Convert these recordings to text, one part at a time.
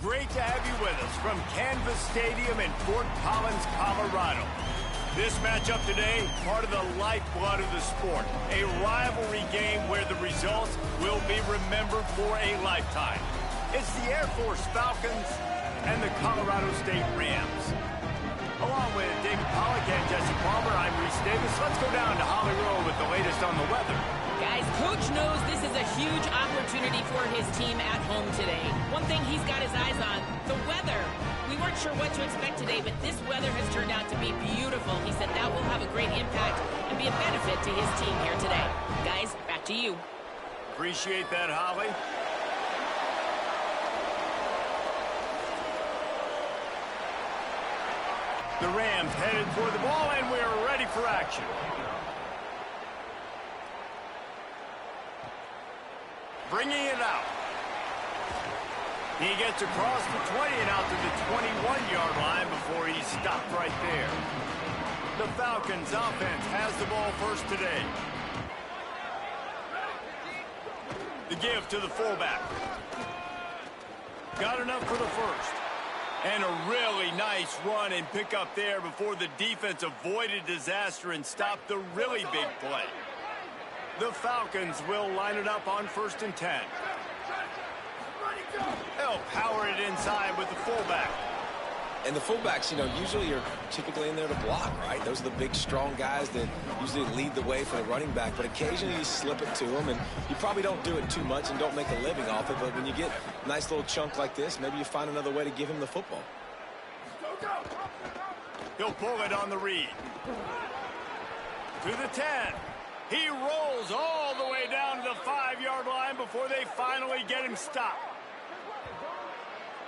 great to have you with us from Canvas Stadium in Fort Collins, Colorado. This matchup today, part of the lifeblood of the sport. A rivalry game where the results will be remembered for a lifetime. It's the Air Force Falcons and the Colorado State Rams. Along with David Pollack and Jesse Palmer, I'm Reese Davis. Let's go down to Holly Rowe with the latest on the weather. Guys, Coach knows this is a huge opportunity for his team at home today. One thing he's got his eyes on, the weather. We weren't sure what to expect today, but this weather has turned out to be beautiful. He said that will have a great impact and be a benefit to his team here today. Guys, back to you. Appreciate that, Holly. The Rams headed for the ball, and we're ready for action. Bringing it out. He gets across the 20 and out to the 21-yard line before he's stopped right there. The Falcons offense has the ball first today. The give to the fullback. Got enough for the first. And a really nice run and pick up there before the defense avoided disaster and stopped the really big play. The Falcons will line it up on 1st and 10. They'll power it inside with the fullback. And the fullbacks, usually are typically in there to block, right? Those are the big, strong guys that usually lead the way for the running back. But occasionally you slip it to them, and you probably don't do it too much and don't make a living off it. But when you get a nice little chunk like this, maybe you find another way to give him the football. He'll pull it on the read. To the 10. He rolls all the way down to the 5-yard line before they finally get him stopped.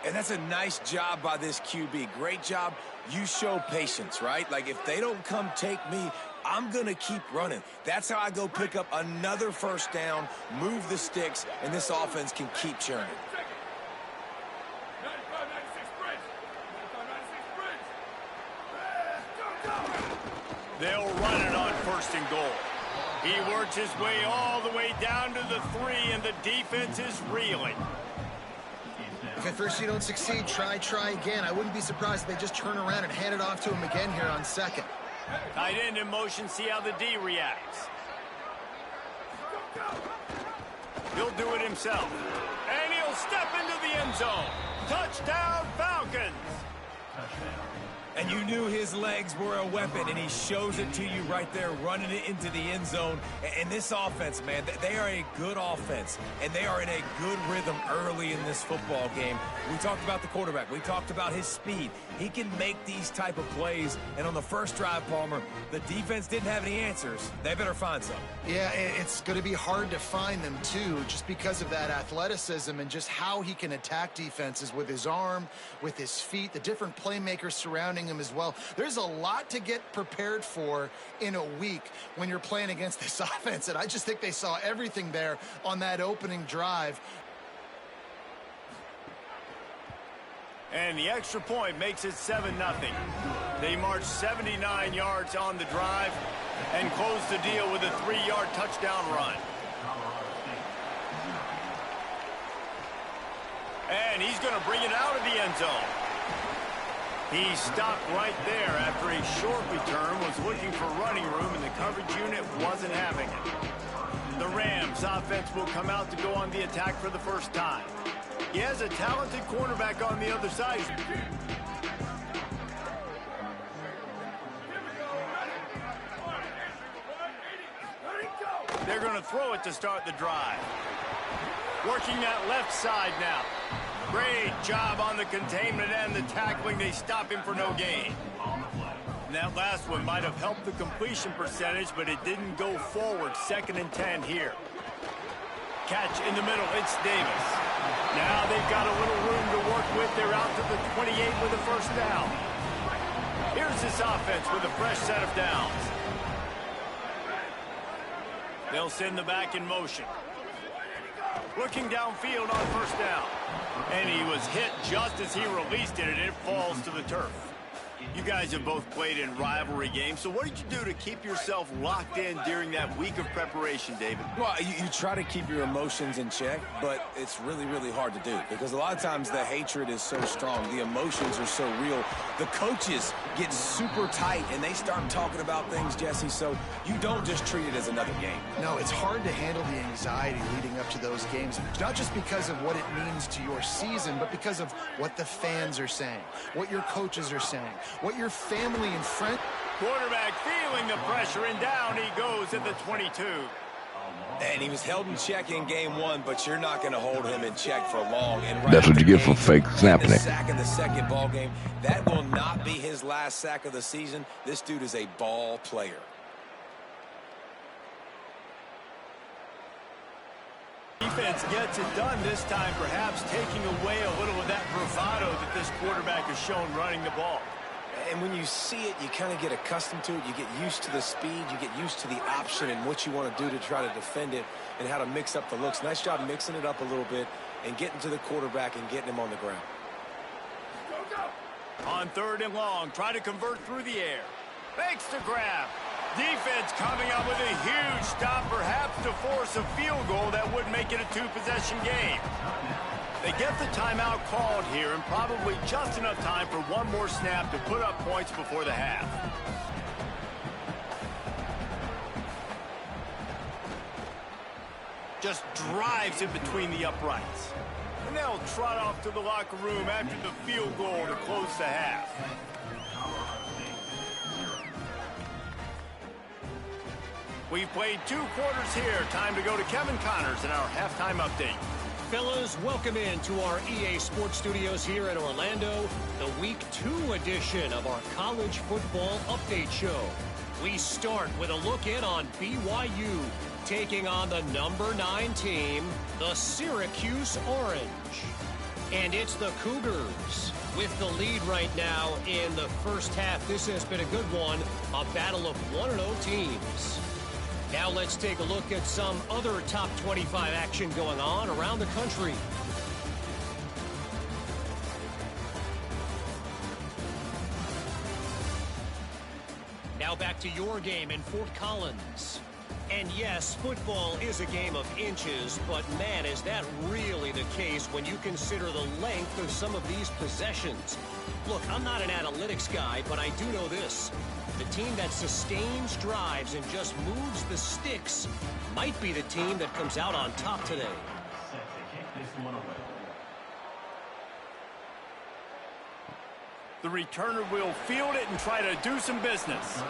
And that's a nice job by this QB. Great job. You show patience, right? Like, if they don't come take me, I'm going to keep running. That's how I go pick up another first down, move the sticks, and this offense can keep churning. They'll run it on 1st and goal. He works his way all the way down to the 3, and the defense is reeling. If at first you don't succeed, try again. I wouldn't be surprised if they just turn around and hand it off to him again here on 2nd. Tight end in motion, see how the D reacts. He'll do it himself. And he'll step into the end zone. Touchdown, Falcons! And you knew his legs were a weapon, and he shows it to you right there, running it into the end zone. And this offense, man, they are a good offense, and they are in a good rhythm early in this football game. We talked about the quarterback. We talked about his speed. He can make these type of plays, and on the first drive, Palmer, the defense didn't have any answers. They better find some. Yeah, it's going to be hard to find them, too, just because of that athleticism and just how he can attack defenses with his arm, with his feet, the different playmakers surrounding him as well. There's a lot to get prepared for in a week when you're playing against this offense, and I just think they saw everything there on that opening drive. And the extra point makes it 7-0. They march 79 yards on the drive and close the deal with a 3-yard touchdown run. And he's going to bring it out of the end zone. He stopped right there after a short return, was looking for running room, and the coverage unit wasn't having it. The Rams offense will come out to go on the attack for the first time. He has a talented cornerback on the other side. They're going to throw it to start the drive. Working that left side now. Great job on the containment and the tackling. They stop him for no gain. And that last one might have helped the completion percentage, but it didn't go forward. 2nd and 10 here. Catch in the middle. It's Davis. Now they've got a little room to work with. They're out to the 28 with a first down. Here's this offense with a fresh set of downs. They'll send the back in motion. Looking downfield on first down. And he was hit just as he released it, and it falls to the turf. You guys have both played in rivalry games, so what did you do to keep yourself locked in during that week of preparation, David? Well, you try to keep your emotions in check, but it's really, really hard to do because a lot of times the hatred is so strong. The emotions are so real. The coaches get super tight, and they start talking about things, Jesse, so you don't just treat it as another game. No, it's hard to handle the anxiety leading up to those games, not just because of what it means to your season, but because of what the fans are saying, what your coaches are saying, what your family and friends. Quarterback feeling the pressure, and down he goes at the 22. And he was held in check in game one, but you're not going to hold him in check for long. And right that's what you get for fake snapping it. Sack in the second ball game. That will not be his last sack of the season. This dude is a ball player. Defense gets it done this time, perhaps taking away a little of that bravado that this quarterback has shown running the ball. And when you see it, you kind of get accustomed to it. You get used to the speed. You get used to the option and what you want to do to try to defend it and how to mix up the looks. Nice job mixing it up a little bit and getting to the quarterback and getting him on the ground. On 3rd and long, try to convert through the air. Makes the grab. Defense coming up with a huge stop, perhaps to force a field goal that would make it a 2-possession game. They get the timeout called here, and probably just enough time for one more snap to put up points before the half. Just drives in between the uprights. And they'll trot off to the locker room after the field goal to close the half. We've played 2 quarters here. Time to go to Kevin Connors in our halftime update. Fellas, welcome into our EA Sports Studios here in Orlando, the Week 2 edition of our College Football Update Show. We start with a look in on BYU, taking on the number 9 team, the Syracuse Orange. And it's the Cougars with the lead right now in the first half. This has been a good one, a battle of 1-0 teams. Now let's take a look at some other top 25 action going on around the country. Now back to your game in Fort Collins. And yes, football is a game of inches, but man, is that really the case when you consider the length of some of these possessions. Look, I'm not an analytics guy, but I do know this. The team that sustains drives and just moves the sticks might be the team that comes out on top today. The returner will field it and try to do some business.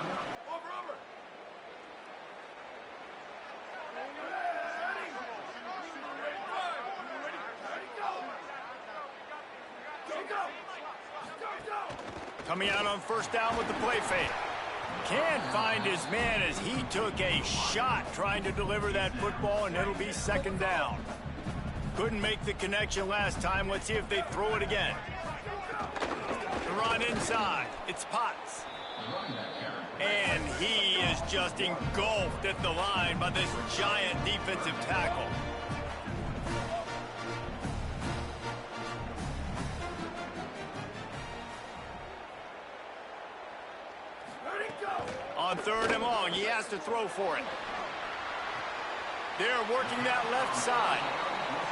Coming out on 1st down with the play fake. Can't find his man as he took a shot trying to deliver that football, and it'll be 2nd down. Couldn't make the connection last time. Let's see if they throw it again. The run inside. It's Potts. And he is just engulfed at the line by this giant defensive tackle. On 3rd and long, he has to throw for it. They're working that left side.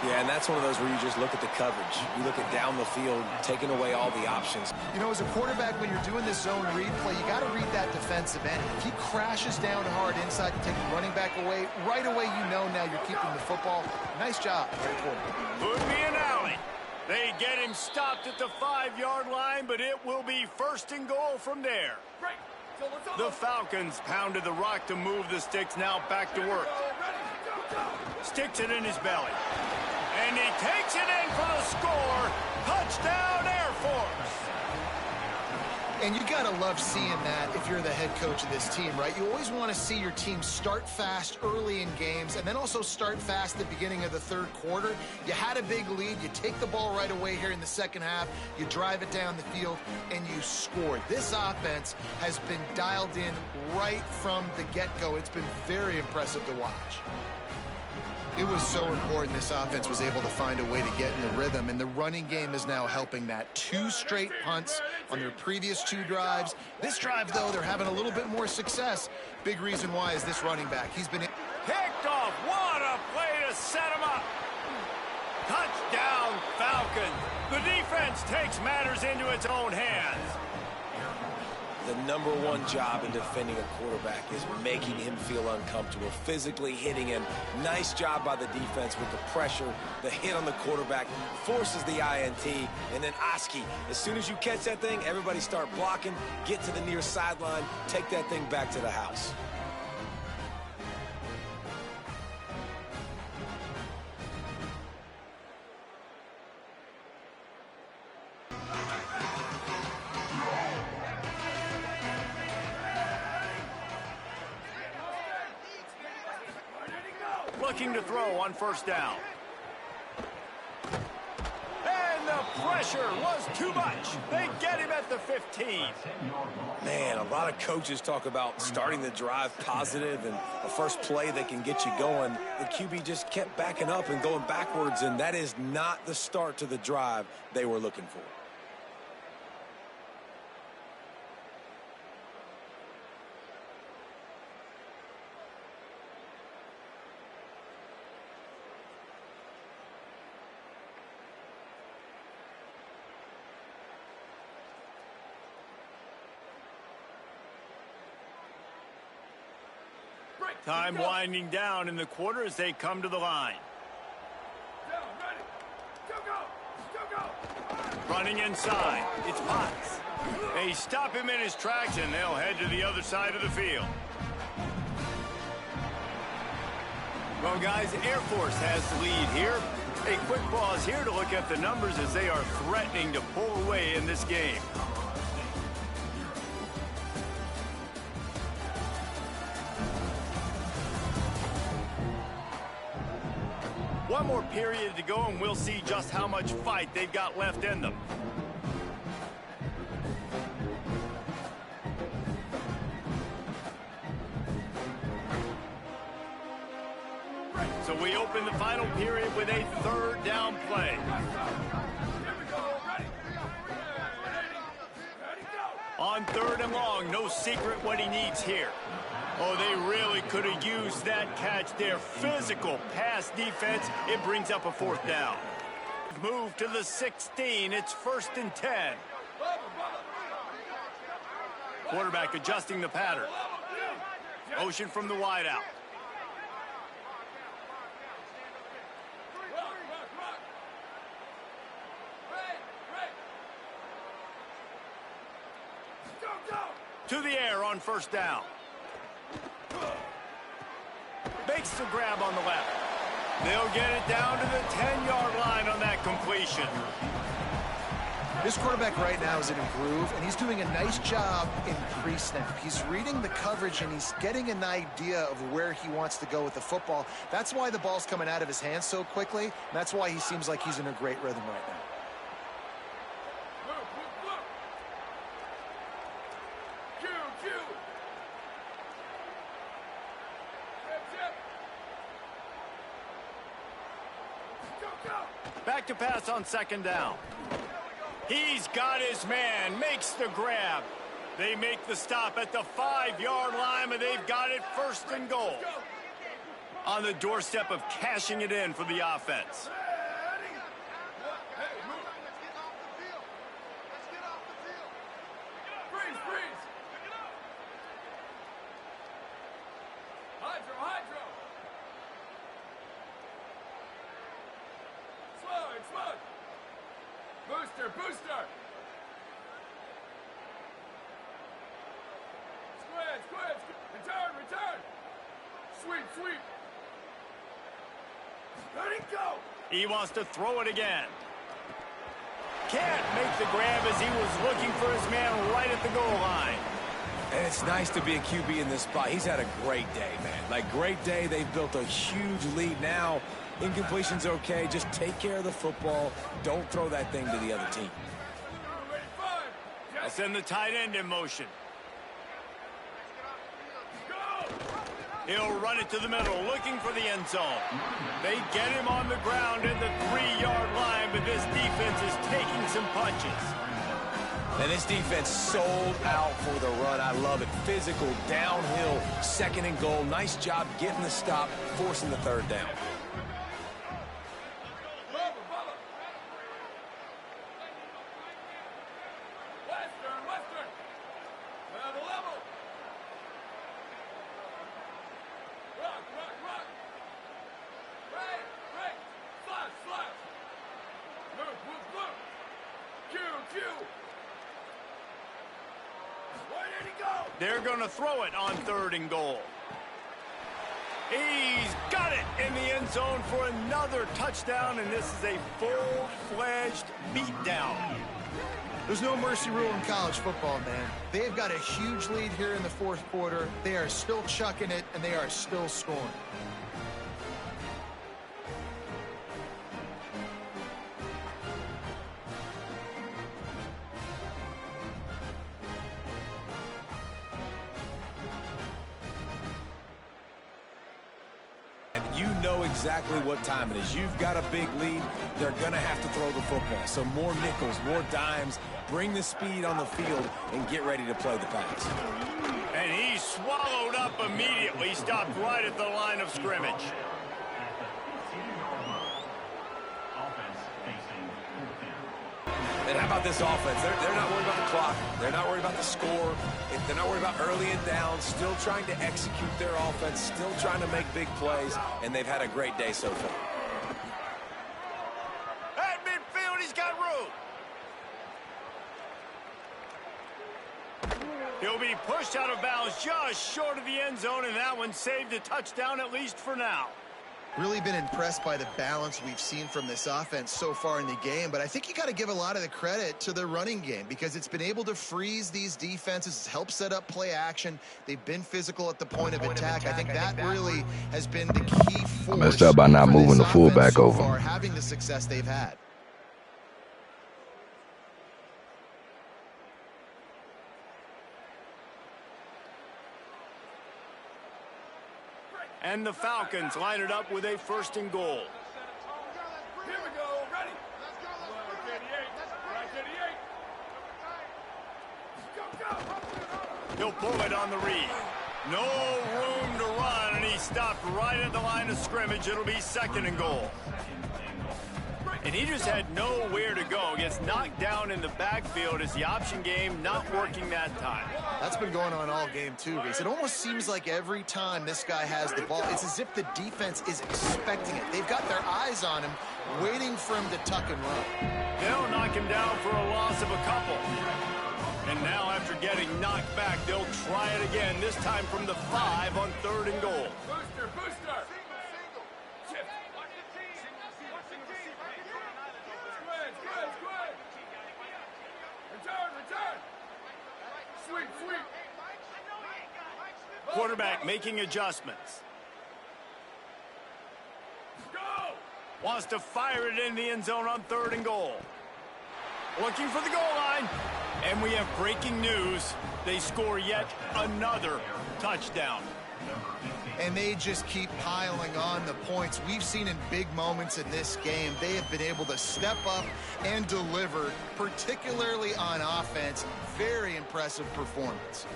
Yeah, and that's one of those where you just look at the coverage. You look at down the field, taking away all the options. You know, as a quarterback, when you're doing this zone read play, you got to read that defensive end. If he crashes down hard inside to take the running back away, right away you know now you're keeping the football. Nice job. Could be an alley. They get him stopped at the 5-yard line, but it will be 1st and goal from there. The Falcons pounded the rock to move the sticks, now back to work. Sticks it in his belly. And he takes it in for the score. Touchdown, Air Force. And you got to love seeing that if you're the head coach of this team, right? You always want to see your team start fast early in games and then also start fast at the beginning of the 3rd quarter. You had a big lead. You take the ball right away here in the 2nd half. You drive it down the field, and you scored. This offense has been dialed in right from the get-go. It's been very impressive to watch. It was so important this offense was able to find a way to get in the rhythm, and the running game is now helping that. 2 straight punts on their previous 2 drives. This drive, though, they're having a little bit more success. Big reason why is this running back. He's been Picked off. What a play to set him up. Touchdown, Falcons. The defense takes matters into its own hands. The #1 job in defending a quarterback is making him feel uncomfortable, physically hitting him. Nice job by the defense with the pressure. The hit on the quarterback forces the INT. And then Oski, as soon as you catch that thing, everybody start blocking, get to the near sideline, take that thing back to the house. Looking to throw on first down. And the pressure was too much. They get him at the 15. Man, a lot of coaches talk about starting the drive positive and the first play that can get you going. The QB just kept backing up and going backwards, and that is not the start to the drive they were looking for. Time winding down in the quarter as they come to the line. Running inside. It's Potts. They stop him in his tracks, and they'll head to the other side of the field. Well, guys, Air Force has the lead here. A quick pause here to look at the numbers as they are threatening to pull away in this game. One more period to go, and we'll see just how much fight they've got left in them. So we open the final period with a 3rd down play. On 3rd and long, no secret what he needs here. Oh, they really could have used that catch. Their physical pass defense, it brings up a 4th down. Move to the 16. It's 1st and 10. Quarterback adjusting the pattern. Motion from the wideout. To the air on 1st down. Makes the grab on the left. They'll get it down to the 10-yard line on that completion. This quarterback right now is in a groove, and he's doing a nice job in pre-snap. He's reading the coverage, and he's getting an idea of where he wants to go with the football. That's why the ball's coming out of his hands so quickly, and that's why he seems like he's in a great rhythm right now. Back to pass on 2nd down. He's got his man, makes the grab. They make the stop at the 5-yard line, and they've got it 1st and goal. On the doorstep of cashing it in for the offense. Booster! Squid! Return! Sweep! Let it go! He wants to throw it again. Can't make the grab as he was looking for his man right at the goal line. And it's nice to be a QB in this spot. He's had a great day, man. Like, great day. They've built a huge lead now. Incompletion's okay. Just take care of the football. Don't throw that thing to the other team. I'll send the tight end in motion. He'll run it to the middle, looking for the end zone. They get him on the ground at the 3-yard line, but this defense is taking some punches. And this defense sold out for the run. I love it. Physical, downhill, 2nd and goal. Nice job getting the stop, forcing the 3rd down. They're going to throw it on 3rd and goal. He's got it in the end zone for another touchdown, and this is a full-fledged beatdown. There's no mercy rule in college football, man. They've got a huge lead here in the 4th quarter. They are still chucking it, and they are still scoring. You know exactly what time it is. You've got a big lead. They're going to have to throw the football. So more nickels, more dimes. Bring the speed on the field and get ready to play the pass. And he swallowed up immediately. Stopped right at the line of scrimmage. And how about this offense? They're not worried about the clock. They're not worried about the score. They're not worried about early and down. Still trying to execute their offense. Still trying to make big plays. And they've had a great day so far. At midfield, he's got room. He'll be pushed out of bounds just short of the end zone, and that one saved a touchdown, at least for now. Really been impressed by the balance we've seen from this offense so far in the game, but I think you got to give a lot of the credit to the running game because it's been able to freeze these defenses, help set up play action. They've been physical at the point of attack. I think that really has been the key force. Messed up by not moving the fullback so over. far, having the success they've had. And the Falcons line it up with a 1st and goal. Here we go. Ready? Right 88. Go, go. He'll pull it on the read. No room to run, and he stopped right at the line of scrimmage. It'll be 2nd and goal. And he just had nowhere to go. Gets knocked down in the backfield as the option game not working that time. That's been going on all game too, Reese. It almost seems like every time this guy has the ball, it's as if the defense is expecting it. They've got their eyes on him, waiting for him to tuck and run. They'll knock him down for a loss of a couple. And now after getting knocked back, they'll try it again, this time from the 5 on 3rd and goal. Booster, booster. Shift. Squid. Return. Sweep. Quarterback making adjustments. Go. Wants to fire it in the end zone on 3rd and goal. Looking for the goal line. And we have breaking news. They score yet another touchdown. And they just keep piling on the points. We've seen in big moments in this game, they have been able to step up and deliver, particularly on offense. Very impressive performance.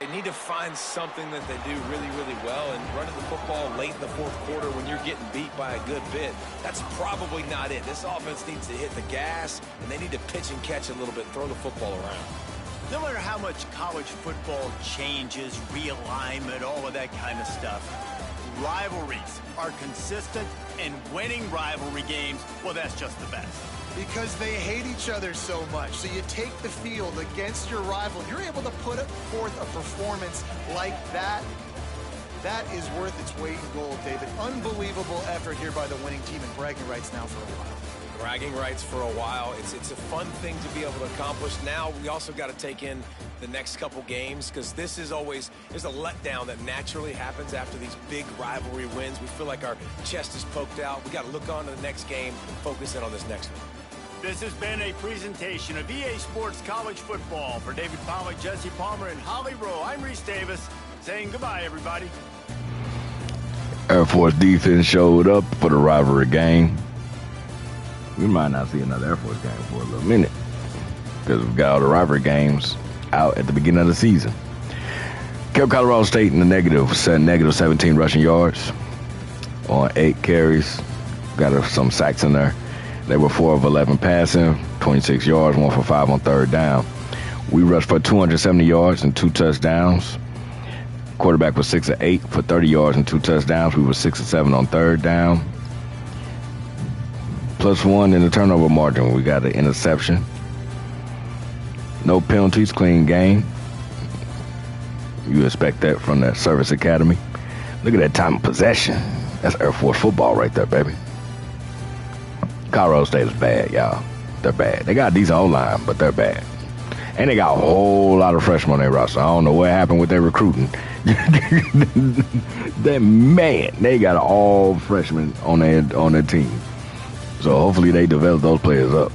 They need to find something that they do really, really well, and running the football late in the 4th quarter when you're getting beat by a good bit, that's probably not it. This offense needs to hit the gas, and they need to pitch and catch a little bit, throw the football around. No matter how much college football changes, realignment, all of that kind of stuff, rivalries are consistent, and winning rivalry games, well, that's just the best. Because they hate each other so much. So you take the field against your rival. You're able to put forth a performance like that. That is worth its weight in gold, David. Unbelievable effort here by the winning team, and bragging rights now for a while. bragging rights for a while. It's a fun thing to be able to accomplish. Now we also got to take in the next couple games because this is always, there's a letdown that naturally happens after these big rivalry wins. We feel like our chest is poked out. We got to look on to the next game and focus in on this next one. This has been a presentation of EA Sports College Football. For David Pollack, Jesse Palmer, and Holly Rowe, I'm Reese Davis saying goodbye, everybody. Air Force defense showed up for the rivalry game. We might not see another Air Force game for a little minute because we've got all the rivalry games out at the beginning of the season. Kept Colorado State in the negative, set negative 17 rushing yards on 8 carries. Got some sacks in there. They were 4 of 11 passing, 26 yards, 1 for 5 on third down. We rushed for 270 yards and 2 touchdowns. Quarterback was 6 of 8 for 30 yards and 2 touchdowns. We were 6 of 7 on third down. +1 in the turnover margin. We got an interception. No penalties, clean game. You expect that from that service academy. Look at that time of possession. That's Air Force football right there, baby. Colorado State is bad, y'all. They're bad. They got a decent O-line, but they're bad. And they got a whole lot of freshmen on their roster. I don't know what happened with their recruiting. They got all freshmen on their team. So hopefully they develop those players up.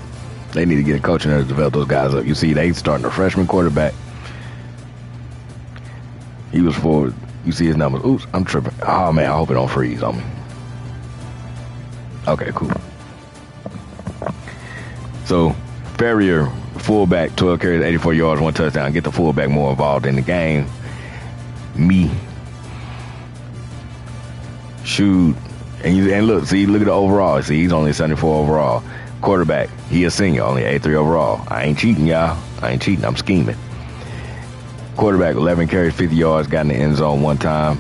They need to get a coach in there to develop those guys up. You see, they starting a freshman quarterback. He was forward. You see his numbers. Oops, I'm tripping. Oh, man, I hope it don't freeze on me. Okay, cool. So, Ferrier, fullback, 12 carries, 84 yards, 1 touchdown. Get the fullback more involved in the game. Me. Shoot. And look at the overall. See, he's only 74 overall. Quarterback, he a senior, only 83 overall. I ain't cheating, y'all. I ain't cheating. I'm scheming. Quarterback, 11 carries, 50 yards, got in the end zone 1 time.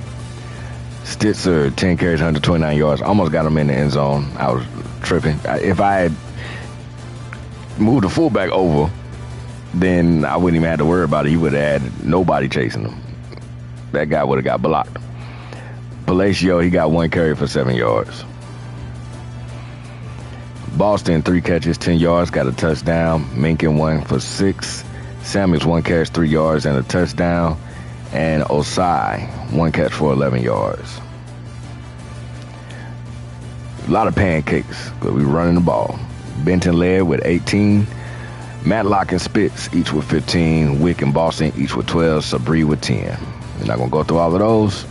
Stitzer, 10 carries, 129 yards. Almost got him in the end zone. I was tripping. If I had moved the fullback over, then I wouldn't even have to worry about it. He would have had nobody chasing him. That guy would have got blocked. Palacio, he got 1 carry for 7 yards. Boston, 3 catches, 10 yards, got a touchdown. Minkin, 1 for 6. Samuels, 1 catch, 3 yards, and a touchdown. And Osai, 1 catch for 11 yards. A lot of pancakes, because we were running the ball. Benton led with 18. Matlock and Spitz each with 15. Wick and Boston each with 12. Sabree with 10. We're not going to go through all of those.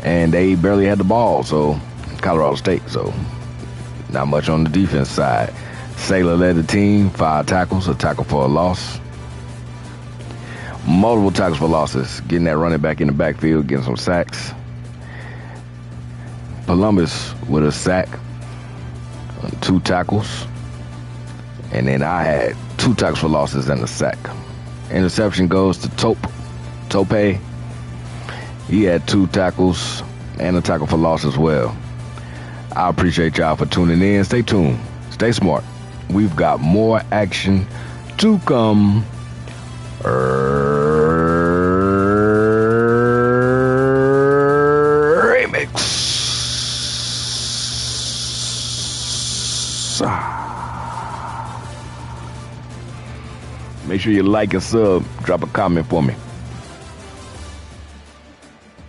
And they barely had the ball, so Colorado State, so not much on the defense side. Saylor led the team, 5 tackles, a tackle for a loss. Multiple tackles for losses, getting that running back in the backfield, getting some sacks. Columbus with a sack, 2 tackles. And then I had 2 tackles for losses and a sack. Interception goes to Tope. He had 2 tackles and a tackle for loss as well. I appreciate y'all for tuning in. Stay tuned. Stay smart. We've got more action to come. Remix. Make sure you like and sub. Drop a comment for me.